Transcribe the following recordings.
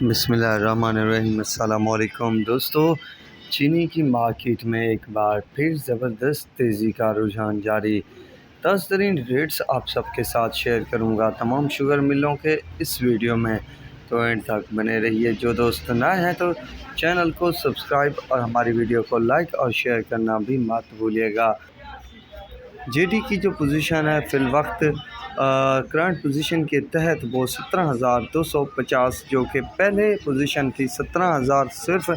بسم اللہ الرحمن الرحیم۔ السلام علیکم دوستو، چینی کی مارکیٹ میں ایک بار پھر زبردست تیزی کا رجحان جاری۔ تازہ ترین ریٹس آپ سب کے ساتھ شیئر کروں گا تمام شوگر ملوں کے اس ویڈیو میں، تو اینڈ تک بنے رہیے۔ جو دوست نئے ہیں تو چینل کو سبسکرائب اور ہماری ویڈیو کو لائک اور شیئر کرنا بھی مت بھولیے گا۔ جے ڈی کی جو پوزیشن ہے فی الوقت کرنٹ پوزیشن کے تحت وہ 17,250 جو کہ پہلے پوزیشن تھی 17,000 صرف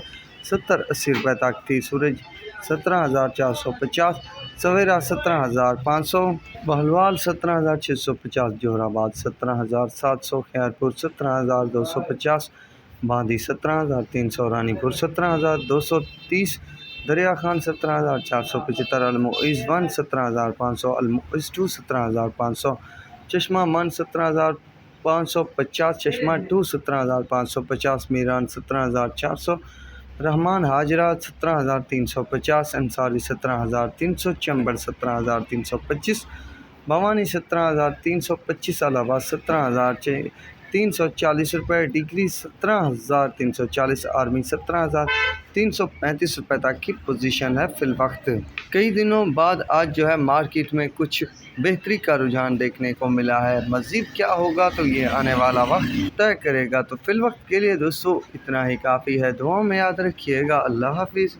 70-80 روپے تک تھی۔ سورج 17,450، سویرا 17,500، بہلوال 17,650، جوہر آباد 17,700، خیرپور 17,250، باندی 17,300، رانی پور 17,230، دریا خان 17,475، المعز 1 17,500، المعز 2 17,500، چشمہ من 17,550، چشمہ 2 17,550، میران 17,400، رحمان حاجرہ 17,350، انصاری 17,300، چمبر 17,325، بھوانی 17,325، الہ آباد 17,340 روپے، ڈگری 17,340، آرمی 17,335 روپے تک کی پوزیشن ہے فی الوقت۔ کئی دنوں بعد آج جو ہے مارکیٹ میں کچھ بہتری کا رجحان دیکھنے کو ملا ہے۔ مزید کیا ہوگا تو یہ آنے والا وقت طے کرے گا۔ تو فی الوقت کے لیے دوستو اتنا ہی کافی ہے۔ دعاؤں میں یاد رکھیے گا۔ اللہ حافظ۔